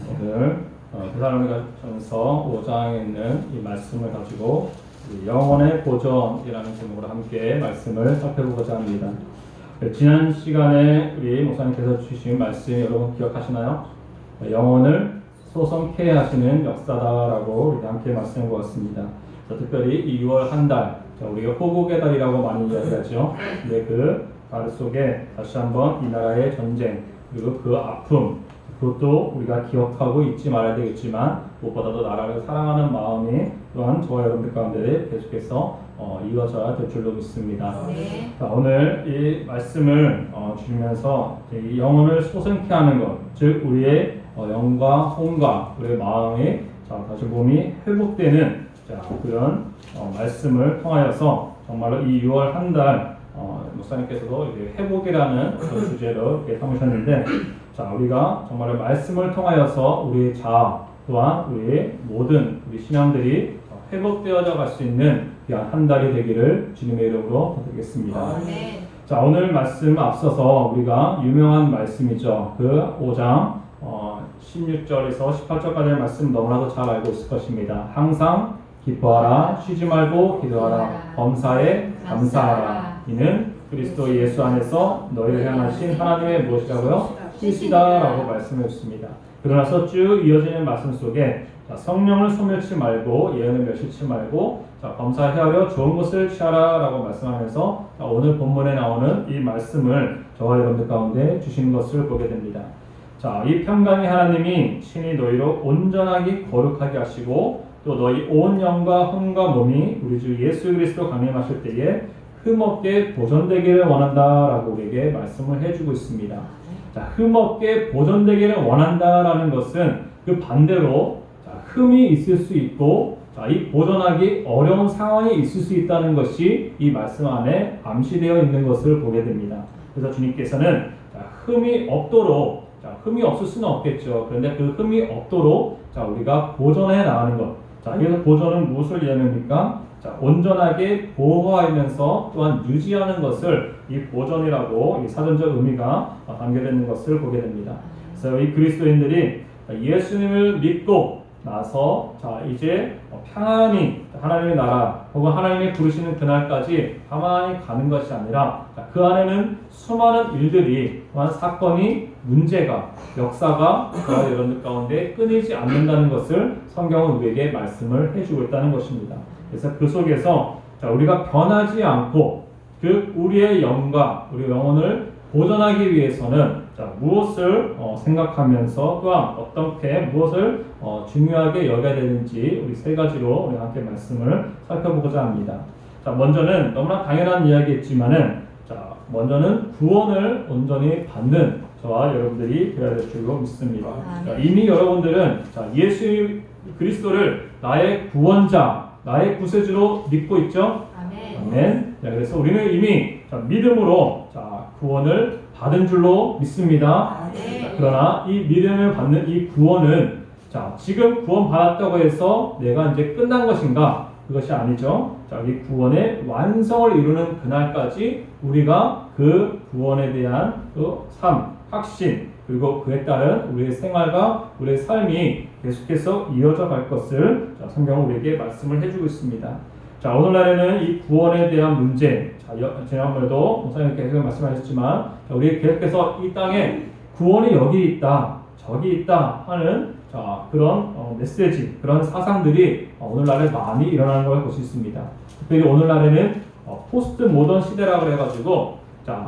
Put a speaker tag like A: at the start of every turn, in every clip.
A: 오늘 데살로니가전서 5장에 있는 이 말씀을 가지고 영혼의 보존이라는 제목으로 함께 말씀을 살펴보고자 합니다. 지난 시간에 우리 목사님께서 주신 말씀 여러분 기억하시나요? 영혼을 소성케 하시는 역사다라고 우리 함께 말씀해 보았습니다. 특별히 이 6월 한 달, 우리가 호국의 달이라고 많이 이야기하죠. 근데 그 달 속에 다시 한번 이 나라의 전쟁, 그리고 그 아픔, 그것도 우리가 기억하고 잊지 말아야 되겠지만 무엇보다도 나라를 사랑하는 마음이 또한 저와 여러분들 가운데 계속해서 이어져야 될 줄로 믿습니다.
B: 네.
A: 자, 오늘 이 말씀을 주시면서 이 영혼을 소생케 하는 것, 즉 우리의 영과 혼과 우리의 마음이 다시 몸이 회복되는 그런 말씀을 통하여서 정말로 이 6월 한 달 목사님께서도 회복이라는 그런 주제로 이렇게 삼으셨는데, 자, 우리가 정말 말씀을 통하여서 우리의 자아 또한 우리의 모든 우리 신앙들이 회복되어져 갈 수 있는 귀한 한 달이 되기를 주님의 이름으로 부탁드리겠습니다. 자, 오늘 말씀 앞서서 우리가 유명한 말씀이죠. 그 5장 16절에서 18절까지의 말씀 너무나도 잘 알고 있을 것입니다. 항상 기뻐하라, 쉬지 말고 기도하라, 범사에 감사하라. 이는 그리스도 예수 안에서 너희를 향하신 하나님의 무엇이라고요? 뜻이다라고 말씀해 주십니다. 그러나서 쭉 이어지는 말씀 속에 성령을 소멸치 말고 예언을 멸시치 말고 범사 헤아려 좋은 것을 취하라라고 말씀하면서 오늘 본문에 나오는 이 말씀을 저와 여러분들 가운데 주신 것을 보게 됩니다. 자, 이 평강의 하나님이 친히 너희로 온전하게 거룩하게 하시고 또 너희 온 영과 혼과 몸이 우리 주 예수 그리스도 강림하실 때에 흠없게 보존되기를 원한다라고 우리에게 말씀을 해주고 있습니다. 자, 흠없게 보존되기를 원한다라는 것은 그 반대로 흠이 있을 수 있고 이 보존하기 어려운 상황이 있을 수 있다는 것이 이 말씀 안에 암시되어 있는 것을 보게 됩니다. 그래서 주님께서는 흠이 없도록, 흠이 없을 수는 없겠죠. 그런데 그 흠이 없도록 우리가 보존해 나가는 것. 여기서 보존은 무엇을 의미합니까? 온전하게 보호하면서 또한 유지하는 것을 이 보존이라고 이 사전적 의미가 담겨져 있는 것을 보게 됩니다. 그래서 이 그리스도인들이 예수님을 믿고 나서 이제 평안히 하나님의 나라 혹은 하나님의 부르시는 그날까지 가만히 가는 것이 아니라 그 안에는 수많은 일들이 또한 사건이 문제가 역사가 저와 여러분들 가운데 끊이지 않는다는 것을 성경은 우리에게 말씀을 해주고 있다는 것입니다. 그래서 그 속에서 우리가 변하지 않고 그 우리의 영과 우리 영혼을 보존하기 위해서는 무엇을 생각하면서 또한 어떻게 무엇을 중요하게 여겨야 되는지 우리 세 가지로 우리 함께 말씀을 살펴보고자 합니다. 먼저는 너무나 당연한 이야기였지만은 먼저는 구원을 온전히 받는 저와 여러분들이 되어야 될 줄로 믿습니다. 이미 여러분들은 예수 그리스도를 나의 구원자, 나의 구세주로 믿고 있죠? 아멘. 그래서 우리는 이미 믿음으로 구원을 받은 줄로 믿습니다. 그러나 이 믿음을 받는 이 구원은 지금 구원 받았다고 해서 내가 이제 끝난 것인가? 그것이 아니죠. 이 구원의 완성을 이루는 그날까지 우리가 그 구원에 대한 그 삶, 확신, 그리고 그에 따른 우리의 생활과 우리의 삶이 계속해서 이어져 갈 것을 성경은 우리에게 말씀을 해주고 있습니다. 오늘날에는 이 구원에 대한 문제, 지난번에도 목사님께서 말씀하셨지만 우리 계속해서 이 땅에 구원이 여기 있다, 저기 있다 하는 그런 메시지, 그런 사상들이 오늘날에 많이 일어나는 걸 볼 수 있습니다. 특별히 오늘날에는 포스트 모던 시대라고 해가지고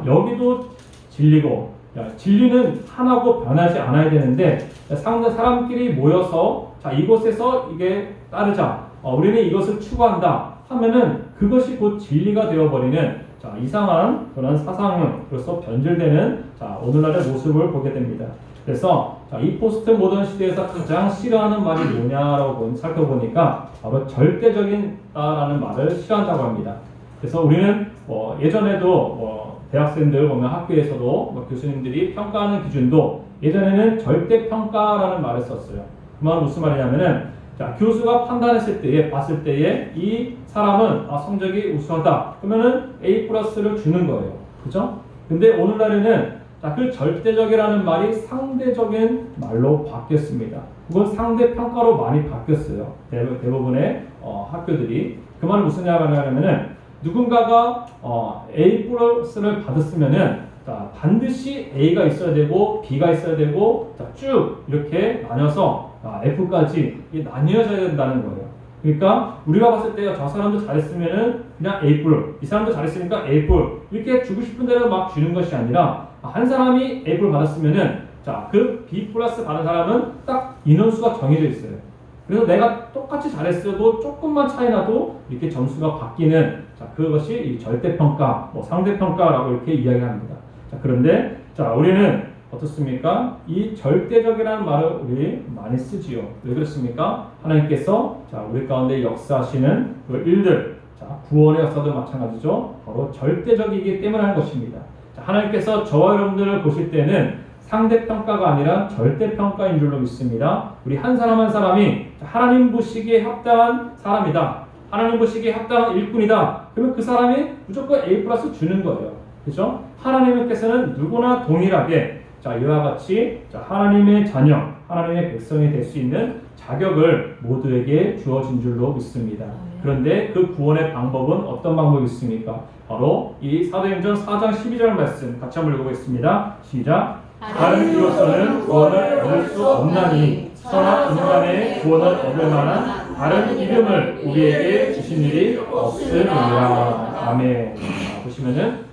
A: 여기도 진리고 진리는 하나고 변하지 않아야 되는데 상대 사람끼리 모여서 이곳에서 이게 따르자, 우리는 이것을 추구한다 하면은 그것이 곧 진리가 되어버리는 이상한 그런 사상으로서 변질되는 오늘날의 모습을 보게 됩니다. 그래서 이 포스트 모던 시대에서 가장 싫어하는 말이 뭐냐라고 살펴보니까 바로 절대적인다라는 말을 싫어한다고 합니다. 그래서 우리는 예전에도 대학생들 보면 학교에서도 교수님들이 평가하는 기준도 예전에는 절대평가라는 말을 썼어요. 그 말은 무슨 말이냐면은 교수가 판단했을 때에, 봤을 때에 이 사람은 성적이 우수하다 그러면은 A+를 주는 거예요. 그죠? 근데 오늘날에는 자, 그 절대적이라는 말이 상대적인 말로 바뀌었습니다. 그건 상대평가로 많이 바뀌었어요. 대부분의 학교들이. 그 말은 무슨 말이냐면은 누군가가 A 플러스를 받았으면은 자, 반드시 A가 있어야 되고 B가 있어야 되고 자, 쭉 이렇게 나눠서 F까지 나뉘어져야 된다는 거예요. 그러니까 우리가 봤을 때 저 사람도 잘했으면은 그냥 A 플, 이 사람도 잘했으니까 A 플 이렇게 주고 싶은 대로 막 주는 것이 아니라 한 사람이 A 플 받았으면은 자, 그 B 플러스 받은 사람은 딱 인원수가 정해져 있어요. 그래서 내가 똑같이 잘했어도 조금만 차이 나도 이렇게 점수가 바뀌는 자, 그것이 이 절대평가, 상대평가라고 이렇게 이야기합니다. 자, 그런데 자, 우리는 어떻습니까? 이 절대적이라는 말을 우리 많이 쓰지요. 왜 그렇습니까? 하나님께서 자, 우리 가운데 역사하시는 그 일들, 자, 구원의 역사도 마찬가지죠. 바로 절대적이기 때문에 하는 것입니다. 자, 하나님께서 저와 여러분들을 보실 때는 상대평가가 아니라 절대평가인 줄로 믿습니다. 우리 한 사람 한 사람이 하나님 보시기에 합당한 사람이다. 하나님 보시기에 합당한 일꾼이다. 그러면 그 사람이 무조건 A 플러스 주는 거예요. 그죠? 하나님께서는 누구나 동일하게 자, 이와 같이 자, 하나님의 자녀, 하나님의 백성이 될 수 있는 자격을 모두에게 주어진 줄로 믿습니다. 그런데 그 구원의 방법은 어떤 방법이 있습니까? 바로 이 사도행전 4장 12절 말씀 같이 한번 읽어보겠습니다. 시작. 다른 이로서는 구원을 얻을 수 없나니 선한 인간의 구원을 얻을 만한 다른 이름을 우리에게 주신 일이 없으리라. 아멘. 보시면은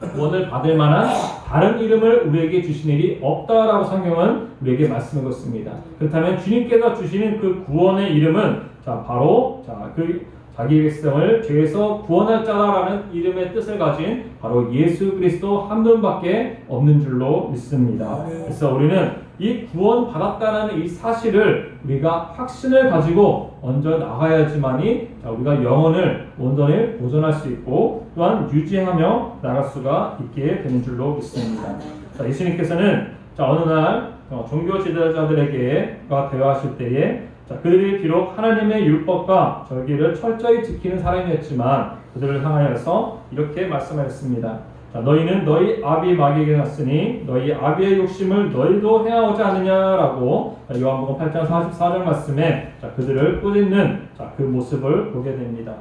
A: 구원을 받을 만한 다른 이름을 우리에게 주신 일이 없다라고 성경은 우리에게 말씀하고 있습니다. 그렇다면 주님께서 주시는 그 구원의 이름은 자, 바로 자, 그 자기 백성을 죄에서 구원할 자라는 이름의 뜻을 가진 바로 예수 그리스도 한 분밖에 없는 줄로 믿습니다. 그래서 우리는 이 구원 받았다는 이 사실을 우리가 확신을 가지고 먼저 나가야지만이 우리가 영혼을 온전히 보존할 수 있고 또한 유지하며 나갈 수가 있게 되는 줄로 믿습니다. 자, 예수님께서는 자, 어느 날 종교 지도자들에게가 대화하실 때에 자, 그들이 비록 하나님의 율법과 절기를 철저히 지키는 사람이었지만 그들을 향하여서 이렇게 말씀하였습니다. 자, 너희는 너희 아비 마귀에게 났으니 너희 아비의 욕심을 너희도 해하오지 않느냐라고 요한복음 8장 44절 말씀에 자, 그들을 꾸짖는 자, 그 모습을 보게 됩니다.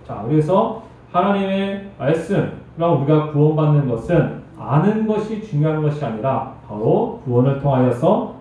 A: 자, 그래서 하나님의 말씀, 그럼 우리가 구원받는 것은 아는 것이 중요한 것이 아니라 바로 구원을 통하여서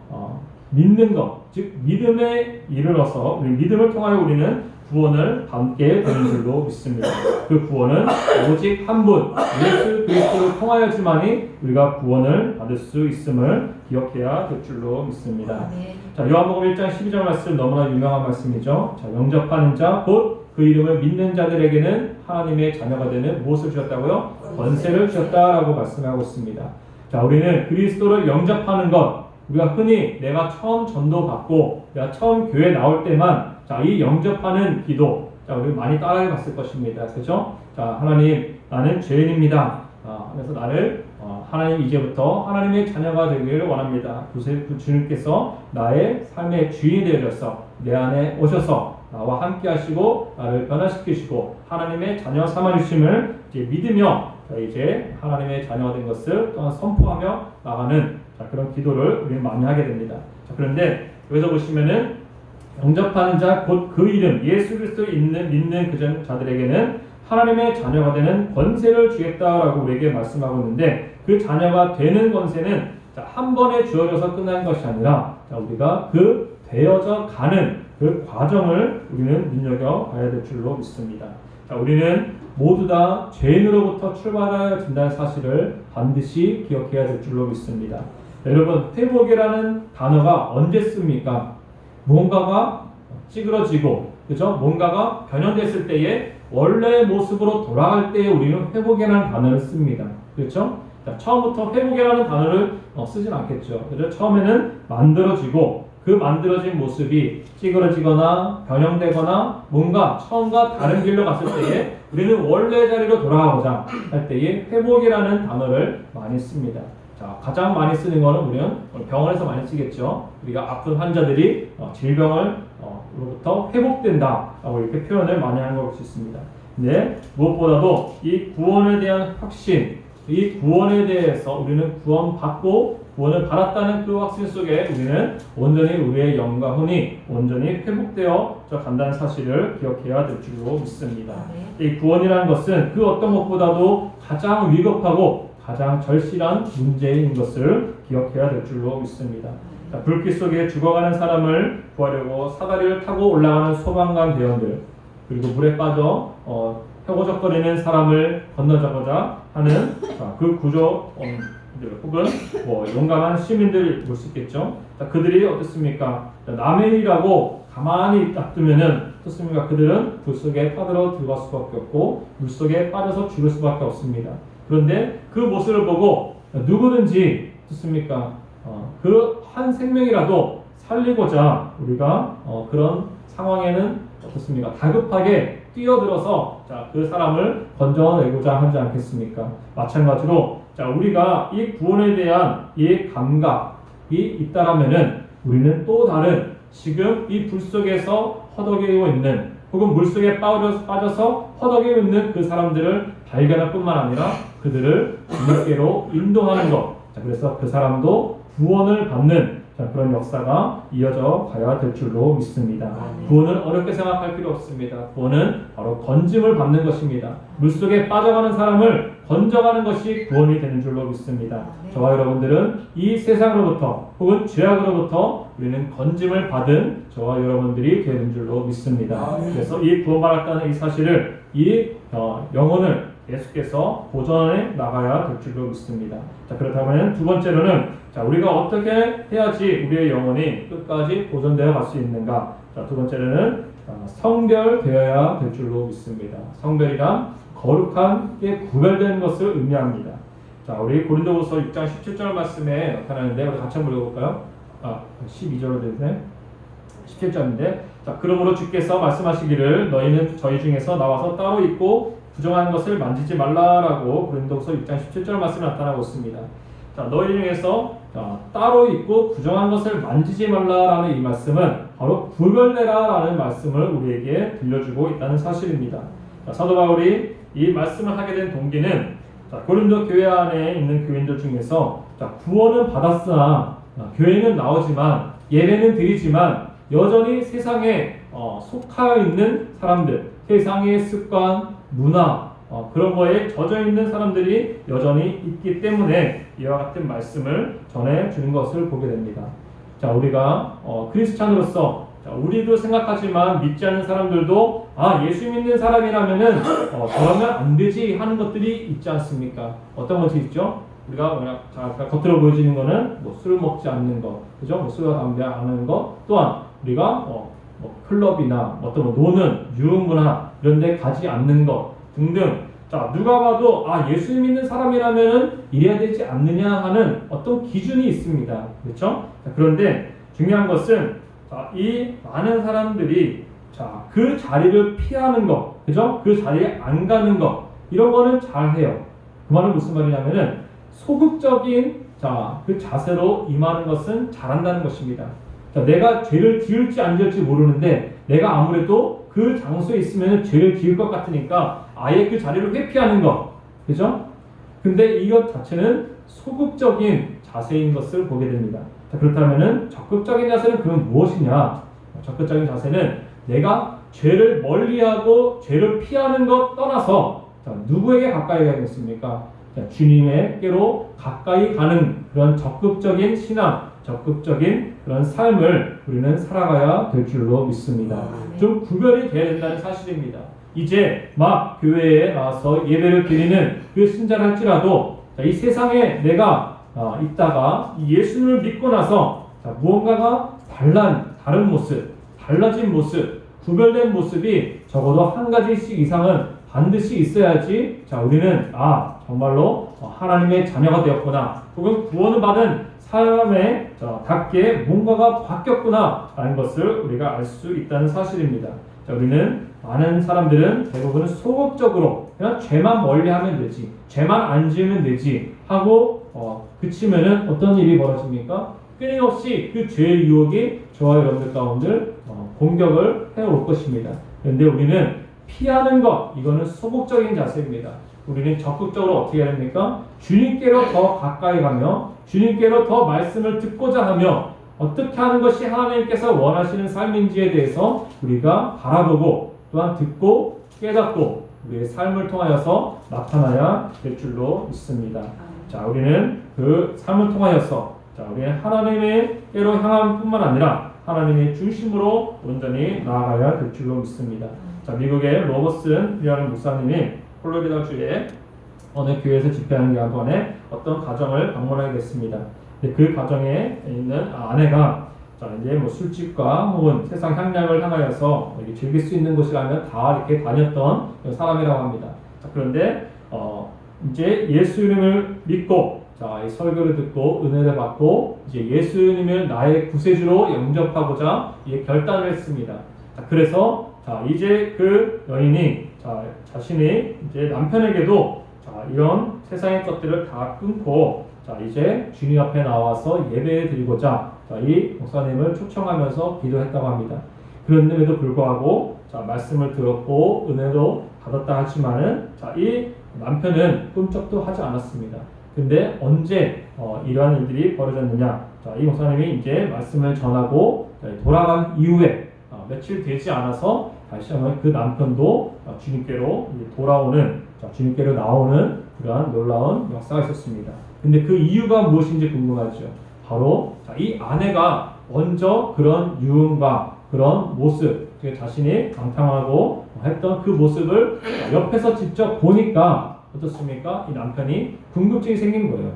A: 믿는 것, 즉 믿음에 이르러서 우리 믿음을 통하여 우리는 구원을 받게 되는 줄로 믿습니다. 그 구원은 오직 한 분, 예수 그리스도를 통하여지만이 우리가 구원을 받을 수 있음을 기억해야 될 줄로 믿습니다. 자, 요한복음 1장 12절 말씀 너무나 유명한 말씀이죠. 자, 영접하는 자, 곧 그 이름을 믿는 자들에게는 하나님의 자녀가 되는 무엇을 주셨다고요? 권세를 주셨다라고 말씀하고 있습니다. 자, 우리는 그리스도를 영접하는 것, 우리가 흔히 내가 처음 전도받고 내가 처음 교회 나올 때만 자, 이 영접하는 기도 자, 우리 많이 따라해 봤을 것입니다. 그죠? 자, 하나님 나는 죄인입니다. 그래서 나를 하나님 이제부터 하나님의 자녀가 되기를 원합니다. 주님께서 나의 삶의 주인이 되어서 내 안에 오셔서 나와 함께 하시고 나를 변화시키시고 하나님의 자녀 삼아주심을 이제 믿으며 이제 하나님의 자녀가 된 것을 또한 선포하며 나가는 자, 그런 기도를 우리는 많이 하게 됩니다. 자, 그런데 여기서 보시면은 영접하는 자 곧 그 이름 예수 그리스도를 믿는 그 자들에게는 하나님의 자녀가 되는 권세를 주겠다라고 우리에게 말씀하고 있는데 그 자녀가 되는 권세는 자, 한 번에 주어져서 끝나는 것이 아니라 자, 우리가 그 되어져 가는 그 과정을 우리는 눈여겨봐야 될 줄로 믿습니다. 자, 우리는 모두 다 죄인으로부터 출발해진다는 사실을 반드시 기억해야 될 줄로 믿습니다. 자, 여러분 회복이라는 단어가 언제 씁니까? 뭔가가 찌그러지고 그죠? 뭔가가 변형됐을 때에 원래 모습으로 돌아갈 때에 우리는 회복이라는 단어를 씁니다. 그렇죠? 자, 처음부터 회복이라는 단어를 쓰진 않겠죠. 그래서 처음에는 만들어지고 그 만들어진 모습이 찌그러지거나 변형되거나 뭔가 처음과 다른 길로 갔을 때에 우리는 원래 자리로 돌아가고자 할 때에 회복이라는 단어를 많이 씁니다. 자, 가장 많이 쓰는 거는 우리는 병원에서 많이 쓰겠죠. 우리가 아픈 환자들이 질병으로부터 회복된다라고 이렇게 표현을 많이 하는 걸 볼 수 있습니다. 근데 무엇보다도 이 구원에 대한 확신, 이 구원에 대해서 우리는 구원받고 구원을 받았다는 그 확신 속에 우리는 온전히 우리의 영과 혼이 온전히 회복되어 간다는 사실을 기억해야 될 줄로 믿습니다. 이 구원이라는 것은 그 어떤 것보다도 가장 위급하고 가장 절실한 문제인 것을 기억해야 될 줄로 믿습니다. 자, 불길 속에 죽어가는 사람을 구하려고 사다리를 타고 올라가는 소방관 대원들, 그리고 물에 빠져 허거적거리는 사람을 건너자고자 하는 그 구조원들 혹은 용감한 시민들을 볼 수 있겠죠. 자, 그들이 어떻습니까? 남의 일이라고 가만히 놔두면은 어떻습니까? 그들은 불 속에 빠들어 들어갈 수밖에 없고 물 속에 빠져서 죽을 수밖에 없습니다. 그런데 그 모습을 보고 누구든지 어떻습니까? 그 한 생명이라도 살리고자 우리가 그런 상황에는 어떻습니까? 다급하게 뛰어들어서 그 사람을 건져내고자 하지 않겠습니까? 마찬가지로 우리가 이 구원에 대한 이 감각이 있다라면은 우리는 또 다른 지금 이 불 속에서 허덕이고 있는 혹은 물 속에 빠져서 허덕이고 있는 그 사람들을 발견할 뿐만 아니라 그들을 주님께로 인도하는 것. 그래서 그 사람도 구원을 받는 그런 역사가 이어져 가야 될 줄로 믿습니다. 구원은 어렵게 생각할 필요 없습니다. 구원은 바로 건짐을 받는 것입니다. 물속에 빠져가는 사람을 건져가는 것이 구원이 되는 줄로 믿습니다. 저와 여러분들은 이 세상으로부터 혹은 죄악으로부터 우리는 건짐을 받은 저와 여러분들이 되는 줄로 믿습니다. 그래서 이 구원받았다는 이 사실을 이 영혼을 계속해서 보존해 나가야 될 줄로 믿습니다. 자, 그렇다면 두 번째로는 우리가 어떻게 해야지 우리의 영혼이 끝까지 보존되어 갈 수 있는가? 자, 두 번째로는 성별되어야 될 줄로 믿습니다. 성별이란 거룩한 게 구별되는 것을 의미합니다. 자, 우리 고린도후서 6장 17절 말씀에 나타나는데 우리 같이 한번 읽어볼까요? 12절로 되네. 17절인데 자, 그러므로 주께서 말씀하시기를 너희는 저희 중에서 나와서 따로 있고 부정한 것을 만지지 말라라고 고린도후서 6장 17절 말씀에 나타나고 있습니다. 자, 너희 중에서 따로 있고 부정한 것을 만지지 말라라는 이 말씀은 바로 구별되라라는 말씀을 우리에게 들려주고 있다는 사실입니다. 자, 사도 바울이 이 말씀을 하게 된 동기는 고린도 교회 안에 있는 교인들 중에서 구원은 받았으나 교회는 나오지만 예배는 드리지만 여전히 세상에 속하여 있는 사람들, 세상의 습관, 문화 그런 거에 젖어 있는 사람들이 여전히 있기 때문에 이와 같은 말씀을 전해주는 것을 보게 됩니다. 자, 우리가 크리스찬으로서 우리도 생각하지만 믿지 않는 사람들도 예수 믿는 사람이라면은 저러면 안 되지 하는 것들이 있지 않습니까? 어떤 것이 있죠? 우리가 겉으로 보여지는 거는 술을 먹지 않는 것, 그죠? 술과 담배 안 하는 것, 또한 우리가 클럽이나 노는 유흥문화 이런 데 가지 않는 것 등등. 자, 누가 봐도 예수 믿는 사람이라면은 이래야 되지 않느냐 하는 어떤 기준이 있습니다. 그렇죠? 자, 그런데 중요한 것은 이 많은 사람들이 그 자리를 피하는 것, 그죠? 그 자리에 안 가는 것, 이런 거는 잘 해요. 그 말은 무슨 말이냐면은 소극적인 그 자세로 임하는 것은 잘한다는 것입니다. 자, 내가 죄를 지을지 안 지을지 모르는데 내가 아무래도 그 장소에 있으면 죄를 지을 것 같으니까 아예 그 자리를 회피하는 것, 그죠? 근데 이것 자체는 소극적인 자세인 것을 보게 됩니다. 자, 그렇다면은 적극적인 자세는 그건 무엇이냐? 적극적인 자세는 내가 죄를 멀리하고 죄를 피하는 것 떠나서 누구에게 가까이 가겠습니까? 주님에게로 가까이 가는 그런 적극적인 신앙, 적극적인 그런 삶을 우리는 살아가야 될 줄로 믿습니다. 좀 구별이 돼야 된다는 사실입니다. 이제 막 교회에 나와서 예배를 드리는 그 신자를 할지라도 이 세상에 내가 있다가 예수님을 믿고 나서 무언가가 다른 모습, 달라진 모습, 구별된 모습이 적어도 한 가지씩 이상은 반드시 있어야지 우리는 정말로 하나님의 자녀가 되었구나, 혹은 구원을 받은 사람의 답게 뭔가가 바뀌었구나 라는 것을 우리가 알 수 있다는 사실입니다. 우리는 많은 사람들은 대부분 소극적으로 그냥 죄만 멀리하면 되지, 죄만 안 지으면 되지 하고 그치면은 어떤 일이 벌어집니까? 끊임없이 그 죄의 유혹이 저와 여러분들 가운데 공격을 해올 것입니다. 그런데 우리는 피하는 것, 이거는 소극적인 자세입니다. 우리는 적극적으로 어떻게 해야 됩니까? 주님께로 더 가까이 가며 주님께로 더 말씀을 듣고자 하며 어떻게 하는 것이 하나님께서 원하시는 삶인지에 대해서 우리가 바라보고 또한 듣고 깨닫고 우리의 삶을 통하여서 나타나야 될 줄로 믿습니다. 자, 우리는 그 삶을 통하여서 우리는 하나님의께로 향함 뿐만 아니라 하나님의 중심으로 온전히 나아가야 될 줄로 믿습니다. 자, 미국의 로버슨이라는 목사님이 플로리다 주에 어느 교회에서 집회하는 기간에 어떤 가정을 방문하게 됐습니다. 그 가정에 있는 아내가 이제 뭐 술집과 혹은 세상 향락을 향하여서 즐길 수 있는 곳이라면 다 이렇게 다녔던 사람이라고 합니다. 자, 그런데 이제 예수 이름을 믿고 이 설교를 듣고 은혜를 받고 이제 예수님을 나의 구세주로 영접하고자 결단을 했습니다. 자, 그래서 이제 그 여인이 자신이 이제 남편에게도 이런 세상의 것들을 다 끊고 이제 주님 앞에 나와서 예배 드리고자 이 목사님을 초청하면서 기도했다고 합니다. 그런데도 불구하고 말씀을 들었고 은혜도 받았다 하지만은 이 남편은 꿈쩍도 하지 않았습니다. 근데 언제 이러한 일들이 벌어졌느냐? 이 목사님이 이제 말씀을 전하고 돌아간 이후에 며칠 되지 않아서 다시 한번 그 남편도 주님께로 돌아오는, 주님께로 나오는 그러한 놀라운 역사가 있었습니다. 근데 그 이유가 무엇인지 궁금하죠. 바로 이 아내가 먼저 그런 유흥과 그런 모습, 자신이 방탕하고 했던 그 모습을 옆에서 직접 보니까 어떻습니까? 이 남편이 궁금증이 생긴 거예요.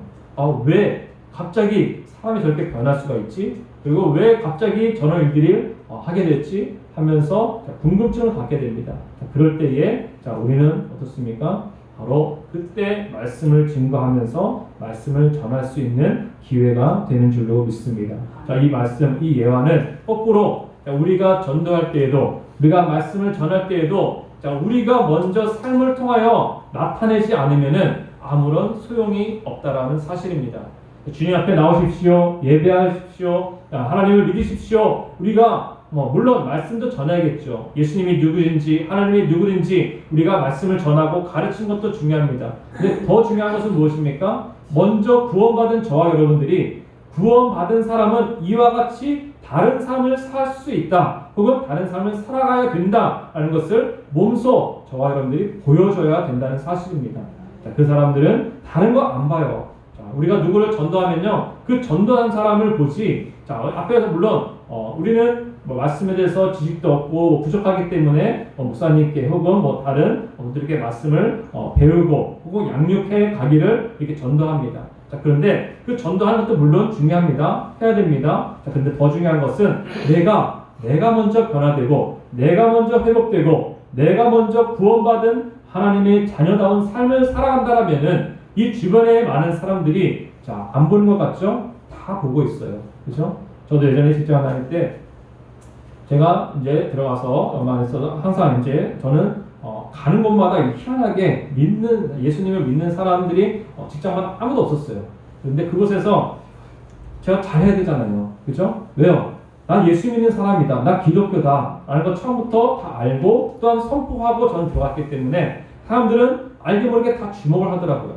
A: 왜 갑자기 사람이 저렇게 변할 수가 있지? 그리고 왜 갑자기 저런 일들을 하게 됐지? 하면서 궁금증을 갖게 됩니다. 그럴 때에 우리는 어떻습니까? 바로 그때 말씀을 증거하면서 말씀을 전할 수 있는 기회가 되는 줄로 믿습니다. 이 말씀, 이 예화는 거꾸로 우리가 전도할 때에도, 우리가 말씀을 전할 때에도 우리가 먼저 삶을 통하여 나타내지 않으면은 아무런 소용이 없다라는 사실입니다. 주님 앞에 나오십시오. 예배하십시오. 하나님을 믿으십시오. 우리가 물론 말씀도 전해야겠죠. 예수님이 누구인지 하나님이 누구인지 우리가 말씀을 전하고 가르치는 것도 중요합니다. 근데 더 중요한 것은 무엇입니까? 먼저 구원받은 저와 여러분들이 구원받은 사람은 이와 같이 다른 삶을 살 수 있다. 혹은 다른 삶을 살아가야 된다라는 것을 몸소 저와 여러분들이 보여줘야 된다는 사실입니다. 그 사람들은 다른 거 안 봐요. 우리가 누구를 전도하면요, 그 전도한 사람을 보지. 앞에서 물론 우리는 말씀에 대해서 지식도 없고 부족하기 때문에 목사님께 혹은 다른 분들에게 말씀을 배우고 혹은 양육해 가기를 이렇게 전도합니다. 그런데 그 전도하는 것도 물론 중요합니다. 해야 됩니다. 그런데 더 중요한 것은 내가 먼저 변화되고 내가 먼저 회복되고 내가 먼저 구원받은 하나님의 자녀다운 삶을 살아간다라면은 이 주변에 많은 사람들이 안 보는 것 같죠? 다 보고 있어요. 그죠? 저도 예전에 직장 다닐 때 제가 이제 들어가서 연말에서 항상 이제 저는 가는 곳마다 희한하게 예수님을 믿는 사람들이 직장마다 아무도 없었어요. 그런데 그곳에서 제가 잘해야 되잖아요. 그죠? 왜요? 난 예수 믿는 사람이다. 나 기독교다. 라는 거 처음부터 다 알고 또한 선포하고 저는 들어갔기 때문에 사람들은 알게 모르게 다 주목을 하더라고요.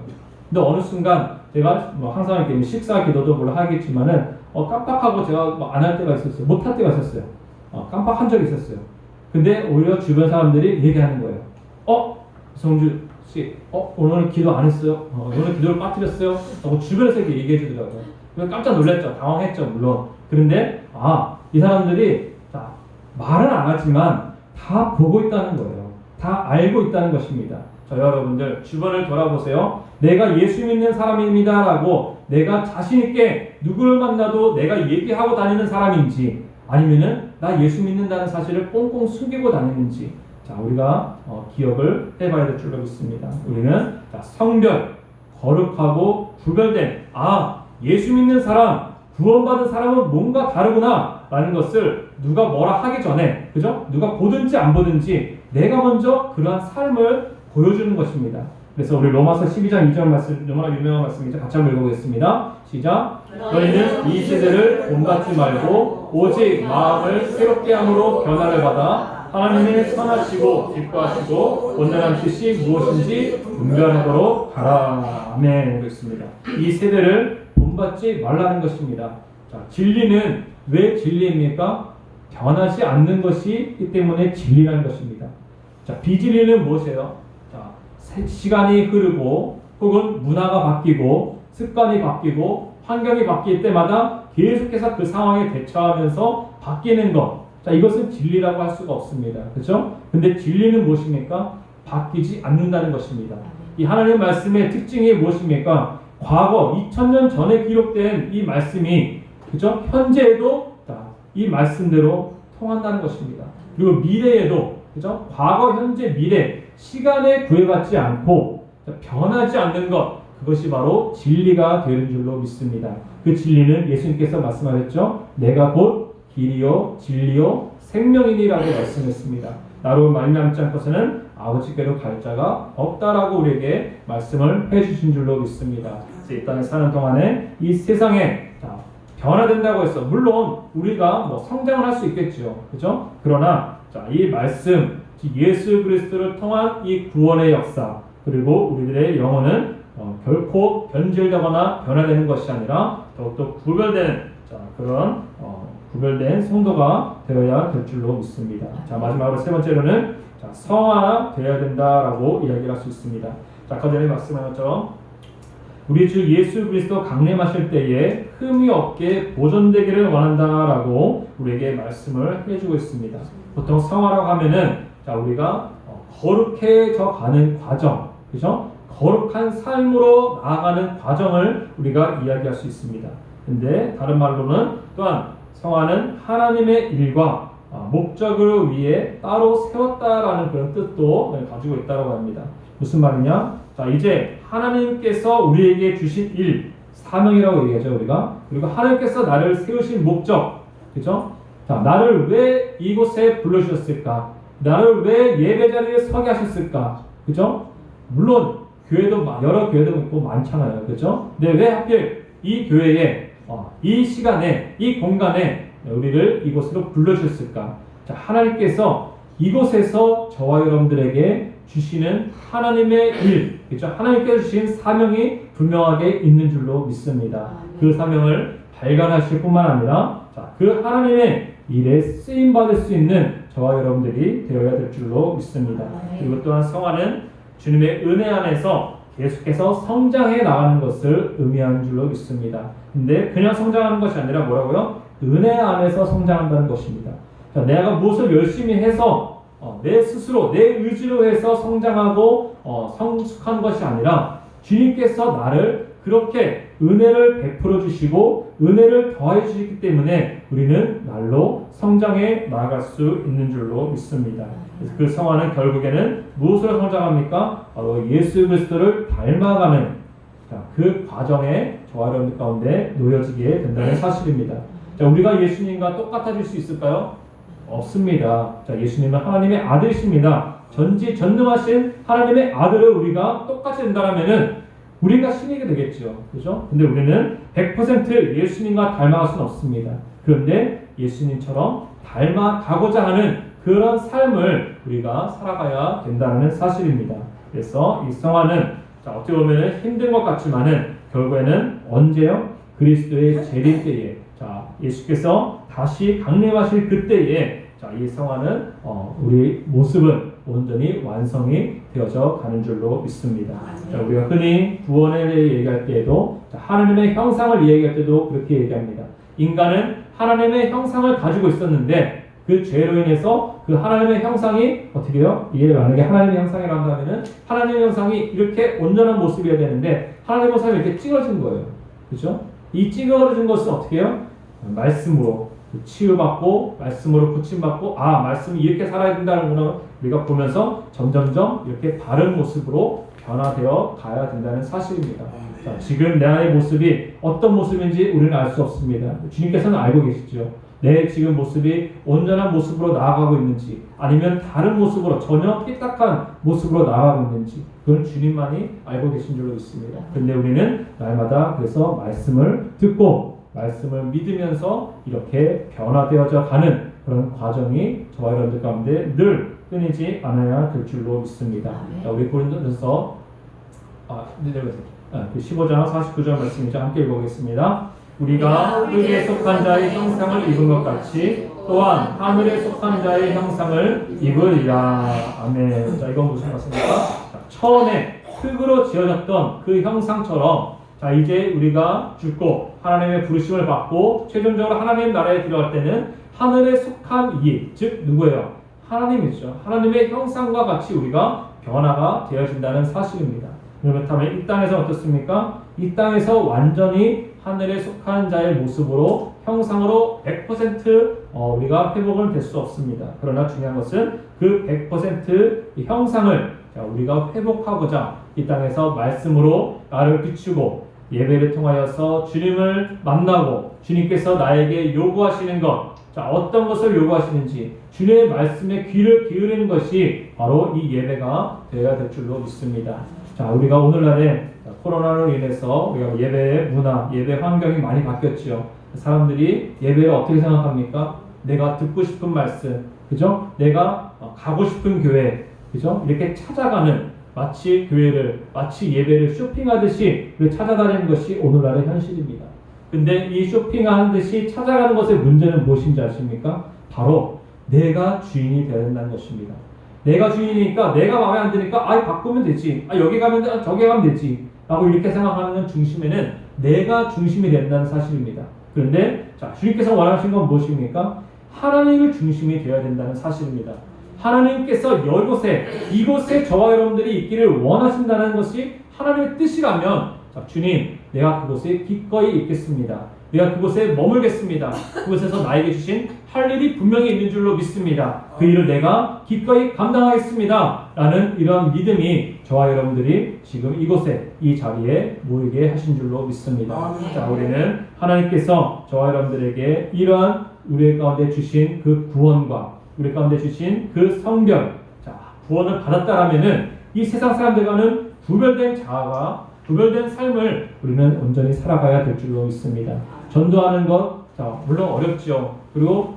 A: 근데 어느 순간 제가 항상 이렇게 식사 기도도 물론 하겠지만은 깜빡하고 제가 안 할 때가 있었어요. 못 할 때가 있었어요. 깜빡한 적이 있었어요. 근데 오히려 주변 사람들이 얘기하는 거예요. 성주 씨, 오늘 기도 안 했어요? 오늘 기도를 빠뜨렸어요? 하고 주변에서 이렇게 얘기해 주더라고요. 깜짝 놀랐죠. 당황했죠, 물론. 그런데 이 사람들이 말은 안 하지만 다 보고 있다는 거예요. 다 알고 있다는 것입니다. 여러분들 주변을 돌아보세요. 내가 예수 믿는 사람입니다 라고 내가 자신있게 누구를 만나도 내가 얘기하고 다니는 사람인지 아니면은 나 예수 믿는다는 사실을 꽁꽁 숨기고 다니는지 우리가 기억을 해봐야 될 줄로 믿습니다. 우리는 성별, 거룩하고 구별된 예수 믿는 사람, 구원받은 사람은 뭔가 다르구나 라는 것을 누가 뭐라 하기 전에, 그죠? 누가 보든지 안 보든지 내가 먼저 그러한 삶을 보여주는 것입니다. 그래서 우리 로마서 12장 2절 말씀, 너무나 유명한 말씀이죠. 같이 한번 읽어보겠습니다. 시작. 너희는 이 세대를 본받지 말고 오직 마음을 새롭게 함으로 변화를 받아 하나님의 선하시고 기뻐하시고 온전한 뜻이 무엇인지 분별하도록 하라. 아멘. 그렇습니다. 이 세대를 본받지 말라는 것입니다. 자, 진리는 왜 진리입니까? 변하지 않는 것이기 때문에 진리라는 것입니다. 자, 비진리는 무엇이에요? 자, 시간이 흐르고 혹은 문화가 바뀌고 습관이 바뀌고 환경이 바뀔 때마다 계속해서 그 상황에 대처하면서 바뀌는 것. 자, 이것은 진리라고 할 수가 없습니다. 그렇죠? 근데 진리는 무엇입니까? 바뀌지 않는다는 것입니다. 이 하나님의 말씀의 특징이 무엇입니까? 과거 2000년 전에 기록된 이 말씀이 그죠? 현재에도 이 말씀대로 통한다는 것입니다. 그리고 미래에도 그죠? 과거, 현재, 미래 시간에 구애받지 않고 변하지 않는 것, 그것이 바로 진리가 되는 줄로 믿습니다. 그 진리는 예수님께서 말씀하셨죠. 내가 곧 길이요 진리요 생명이니라고 말씀했습니다. 나로 말미암지 않고서는 아버지께로 갈 자가 없다라고 우리에게 말씀을 해주신 줄로 믿습니다. 이 땅에 사는 동안에 이 세상에 변화된다고 해서 물론 우리가 성장을 할 수 있겠죠. 그죠? 그러나 이 말씀, 예수 그리스도를 통한 이 구원의 역사, 그리고 우리들의 영혼은 결코 변질되거나 변화되는 것이 아니라 더욱더 구별된 그런 구별된 성도가 되어야 될 줄로 믿습니다. 자, 마지막으로 세 번째로는 성화가 되어야 된다라고 이야기를 할 수 있습니다. 자, 아까 전에 말씀한 것처럼 우리 주 예수 그리스도 강림하실 때에 흠이 없게 보존되기를 원한다라고 우리에게 말씀을 해주고 있습니다. 보통 성화라고 하면은 우리가 거룩해져 가는 과정, 그죠? 거룩한 삶으로 나아가는 과정을 우리가 이야기할 수 있습니다. 근데 다른 말로는 또한 성화는 하나님의 일과 목적을 위해 따로 세웠다라는 그런 뜻도 가지고 있다고 합니다. 무슨 말이냐? 자, 이제 하나님께서 우리에게 주신 일, 사명이라고 얘기하죠, 우리가. 그리고 하나님께서 나를 세우신 목적, 그죠? 자, 나를 왜 이곳에 불러주셨을까? 나를 왜 예배 자리에 서게 하셨을까? 그죠? 물론 교회도 여러 교회도 있고 많잖아요, 그죠? 근데 왜 하필 이 교회에 이 시간에 이 공간에 우리를 이곳으로 불러주셨을까? 자, 하나님께서 이곳에서 저와 여러분들에게 주시는 하나님의 일, 그렇죠? 하나님께서 주신 사명이 분명하게 있는 줄로 믿습니다. 그 사명을 발견하실 뿐만 아니라 그 하나님의 일에 쓰임 받을 수 있는 저와 여러분들이 되어야 될 줄로 믿습니다. 그리고 또한 성화는 주님의 은혜 안에서 계속해서 성장해 나가는 것을 의미하는 줄로 믿습니다. 근데 그냥 성장하는 것이 아니라 뭐라고요? 은혜 안에서 성장한다는 것입니다. 자, 내가 무엇을 열심히 해서 내 스스로 내 의지로 해서 성장하고 성숙한 것이 아니라 주님께서 나를 그렇게 은혜를 베풀어 주시고 은혜를 더해 주시기 때문에 우리는 날로 성장해 나아갈 수 있는 줄로 믿습니다. 그래서 그 성화는 결국에는 무엇으로 성장합니까? 바로 예수 그리스도를 닮아가는 그 과정에 저와 여러분들 가운데 놓여지게 된다는 사실입니다. 자, 우리가 예수님과 똑같아질 수 있을까요? 없습니다. 자, 예수님은 하나님의 아들이십니다. 전지전능하신 하나님의 아들을 우리가 똑같이 된다면은 우리가 신이게 되겠죠. 그죠? 근데 우리는 100% 예수님과 닮아갈 수는 없습니다. 그런데 예수님처럼 닮아가고자 하는 그런 삶을 우리가 살아가야 된다는 사실입니다. 그래서 이 성화는 어떻게 보면 힘든 것 같지만은 결국에는 언제요? 그리스도의 재림 때에 예수께서 다시 강림하실 그때에 이 성화는 우리 모습은 온전히 완성이 되어져 가는 줄로 믿습니다. 우리가 흔히 구원에 대해 얘기할 때에도 하나님의 형상을 얘기할 때도 그렇게 얘기합니다. 인간은 하나님의 형상을 가지고 있었는데 그 죄로 인해서 그 하나님의 형상이 어떻게 해요? 이게 만약에 하나님의 형상이라고 한다면은 하나님의 형상이 이렇게 온전한 모습이어야 되는데 하나님의 형상이 이렇게 찌그러진 거예요. 그렇죠? 이 찌그러진 것은 어떻게 해요? 말씀으로 치유받고 말씀으로 고침받고 말씀이 이렇게 살아야 된다는 것을 우리가 보면서 점점점 이렇게 바른 모습으로 변화되어 가야 된다는 사실입니다. 자, 지금 내 안의 모습이 어떤 모습인지 우리는 알 수 없습니다. 주님께서는 알고 계시죠. 내 지금 모습이 온전한 모습으로 나아가고 있는지 아니면 다른 모습으로 전혀 삐딱한 모습으로 나아가고 있는지 그건 주님만이 알고 계신 줄로 믿습니다. 그런데 우리는 날마다 그래서 말씀을 듣고 말씀을 믿으면서 이렇게 변화되어져 가는 그런 과정이 저와 여러분들 가운데 늘 끊이지 않아야 될 줄로 믿습니다. 자, 우리 고린도전서 그 15장 49절 말씀이죠. 함께 읽어보겠습니다. 우리가 흙에 속한 자의 형상을 입은 것 같이 또한 하늘에 속한 자의 형상을 입으리라. 아멘. 자, 이건 무슨 말씀입니까? 자, 처음에 흙으로 지어졌던 그 형상처럼 자, 이제 우리가 죽고 하나님의 부르심을 받고 최종적으로 하나님 나라에 들어갈 때는 하늘에 속한 이, 즉 누구예요? 하나님이죠. 하나님의 형상과 같이 우리가 변화가 되어진다는 사실입니다. 그렇다면 이 땅에서 어떻습니까? 이 땅에서 완전히 하늘에 속한 자의 모습으로 형상으로 100% 우리가 회복은 될 수 없습니다. 그러나 중요한 것은 그 100% 형상을 우리가 회복하고자 이 땅에서 말씀으로 나를 비추고 예배를 통하여서 주님을 만나고 주님께서 나에게 요구하시는 것, 자, 어떤 것을 요구하시는지 주님의 말씀에 귀를 기울이는 것이 바로 이 예배가 되어야 될 줄로 믿습니다. 자, 우리가 오늘날에 코로나로 인해서 우리가 예배의 문화, 예배 환경이 많이 바뀌었죠. 사람들이 예배를 어떻게 생각합니까? 내가 듣고 싶은 말씀, 그죠? 내가 가고 싶은 교회, 그죠? 이렇게 찾아가는 마치 교회를, 마치 예배를 쇼핑하듯이 찾아다니는 것이 오늘날의 현실입니다. 근데 이 쇼핑하는 듯이 찾아가는 것의 문제는 무엇인지 아십니까? 바로 내가 주인이 되어야 된다는 것입니다. 내가 주인이니까 내가 마음에 안 드니까 바꾸면 되지. 여기 가면 돼, 저기 가면 되지. 라고 이렇게 생각하는 중심에는 내가 중심이 된다는 사실입니다. 그런데 자, 주님께서 원하시는 건 무엇입니까? 하나님을 중심이 되어야 된다는 사실입니다. 하나님께서 이곳에 저와 여러분들이 있기를 원하신다는 것이 하나님의 뜻이라면 자, 주님, 내가 그곳에 기꺼이 있겠습니다. 내가 그곳에 머물겠습니다. 그곳에서 나에게 주신 할 일이 분명히 있는 줄로 믿습니다. 그 일을 내가 기꺼이 감당하겠습니다. 라는 이런 믿음이 저와 여러분들이 지금 이곳에 이 자리에 모이게 하신 줄로 믿습니다. 자, 우리는 하나님께서 저와 여러분들에게 이러한 우리 가운데 주신 그 구원과 우리 가운데 주신 그 성별, 자, 구원을 받았다라면은 이 세상 사람들과는 구별된 자아가 구별된 삶을 우리는 온전히 살아가야 될 줄로 믿습니다. 전도하는 것, 자, 물론 어렵죠. 그리고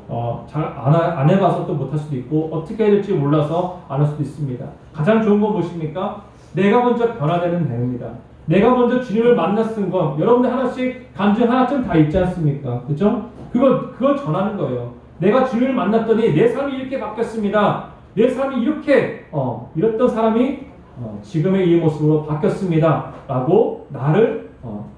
A: 잘 안 해봐서 또 못할 수도 있고 어떻게 해야 될지 몰라서 안 할 수도 있습니다. 가장 좋은 건 무엇입니까? 내가 먼저 변화되는 대입니다. 내가 먼저 주님을 만났은 건 여러분들 하나씩 간증 하나쯤 다 있지 않습니까? 그죠? 그걸 전하는 거예요. 내가 주님을 만났더니 내 삶이 이렇게 바뀌었습니다. 내 삶이 이렇게 이랬던 사람이 지금의 이 모습으로 바뀌었습니다. 라고 나를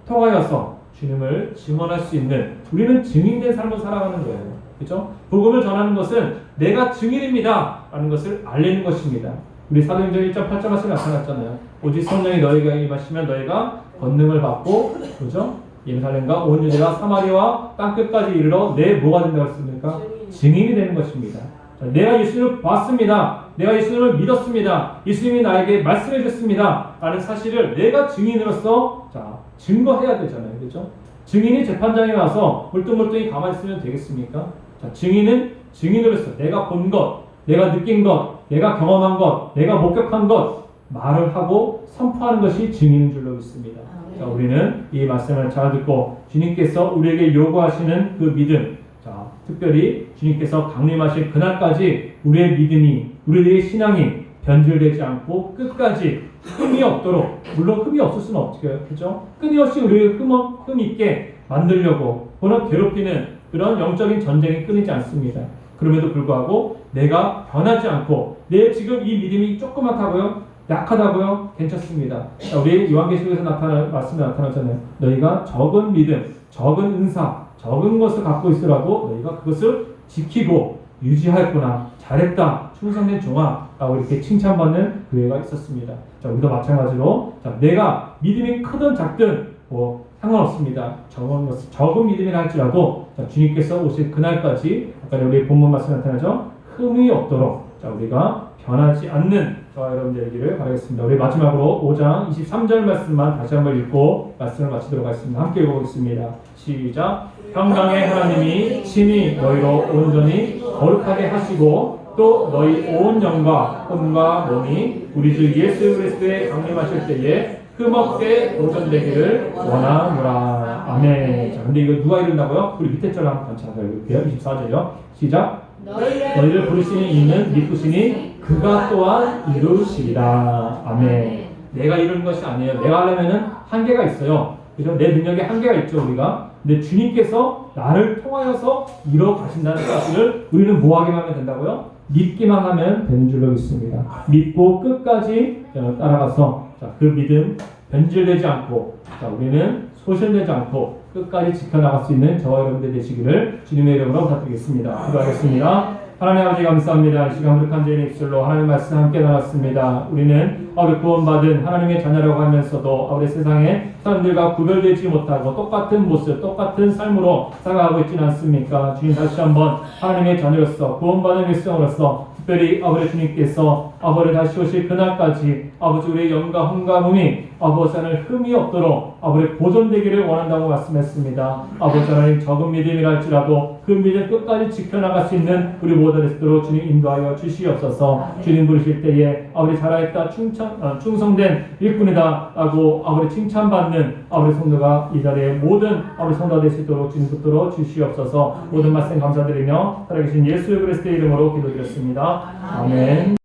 A: 통하여서 주님을 증언할 수 있는 우리는 증인된 삶을 살아가는 거예요. 그렇죠? 복음을 전하는 것은 내가 증인입니다. 라는 것을 알리는 것입니다. 우리 사도행전 1장 8절 말씀에 나타났잖아요. 오직 성령이 너희에게 임하시면 너희가 권능을 받고 그렇죠? 예루살렘과 온 유대와 사마리아와 땅끝까지 이르러 내 뭐가 된다고 했습니까? 증인이 되는 것입니다. 내가 예수님을 봤습니다. 내가 예수님을 믿었습니다. 예수님이 나에게 말씀해 줬습니다. 라는 사실을 내가 증인으로서 증거해야 되잖아요. 그렇죠? 증인이 재판장에 와서 멀뚱멀뚱히 가만히 있으면 되겠습니까? 자, 증인은 증인으로서 내가 본 것, 내가 느낀 것, 내가 경험한 것, 내가 목격한 것 말을 하고 선포하는 것이 증인인 줄로 믿습니다. 자, 우리는 이 말씀을 잘 듣고 주님께서 우리에게 요구하시는 그 믿음, 자, 특별히 주님께서 강림하실 그날까지 우리의 믿음이, 우리의 신앙이 변질되지 않고 끝까지 흠이 없도록, 물론 흠이 없을 수는 없겠죠. 끊임없이 우리를 흠 있게 만들려고 그런 괴롭히는 그런 영적인 전쟁이 끊이지 않습니다. 그럼에도 불구하고 내가 변하지 않고 내 지금 이 믿음이 조그맣다고요? 약하다고요? 괜찮습니다. 우리 요한계시록에서 말씀에 나타나잖아요. 너희가 적은 믿음, 적은 은사, 적은 것을 갖고 있으라도 너희가 그것을 지키고 유지하였구나. 잘했다. 충성된 종아. 라고 이렇게 칭찬받는 교회가 있었습니다. 자, 우리도 마찬가지로 내가 믿음이 크든 작든 상관없습니다. 적은 믿음이라 할지라도 주님께서 오실 그날까지 아까 우리 본문 말씀에 나타나죠. 흠이 없도록 우리가 변하지 않는 저와 여러분들 되기를 바라겠습니다. 우리 마지막으로 5장 23절 말씀만 다시 한번 읽고 말씀을 마치도록 하겠습니다. 함께 읽어보겠습니다. 시작. 평강의 하나님이 친히 너희로 온전히 거룩하게 하시고 또 너희 온 영과 혼과 몸이 우리 주 예수 그리스도의 강림하실 때에 흠없게 보존되기를 원하노라. 아멘. 자, 근데 이거 누가 이룬다고요? 우리 밑에 절 한번 같이 읽을게요. 24절요. 시작. 너희를 부르시는 이는 믿으시니 그가 또한 이루시리라. 아멘. 내가 이루는 것이 아니에요. 내가 하려면은 한계가 있어요. 그죠? 내 능력에 한계가 있죠, 우리가. 근데 주님께서 나를 통하여서 이뤄 가신다는 사실을 우리는 뭐 하기만 하면 된다고요? 믿기만 하면 되는 줄로 믿습니다. 믿고 끝까지 따라가서 그 믿음 변질되지 않고 우리는 소실되지 않고 끝까지 지켜나갈 수 있는 저와 여러분들 되시기를 주님의 이름으로 부탁드리겠습니다. 기도하겠습니다. 하나님 아버지 감사합니다. 이 시간 부족한 죄인 입술로 하나님 말씀 함께 나눴습니다. 우리는 구원받은 하나님의 자녀라고 하면서도 우리 세상에 사람들과 구별되지 못하고 똑같은 모습, 똑같은 삶으로 살아가고 있지는 않습니까? 주님 다시 한번 하나님의 자녀로서 구원받은 일생으로서 특별히 아버지 주님께서 아버지 다시 오실 그날까지 아버지 우리의 영과 혼과 몸이 아버지 하나님 흠이 없도록 아버지 보존되기를 원한다고 말씀했습니다. 아버지 하나님 적은 믿음이랄지라도 그 믿음 끝까지 지켜나갈 수 있는 우리 모두 되시도록 주님 인도하여 주시옵소서. 주님 부르실 때에 아버지 잘하였다 충성된 일꾼이다 라고 아버지 칭찬받는 아버지 성도가 이 자리에 모든 아버지 성도가 되시도록 주님 붙들어 주시옵소서. 모든 말씀 감사드리며 살아계신 예수 그리스도의 이름으로 기도드렸습니다. 아멘.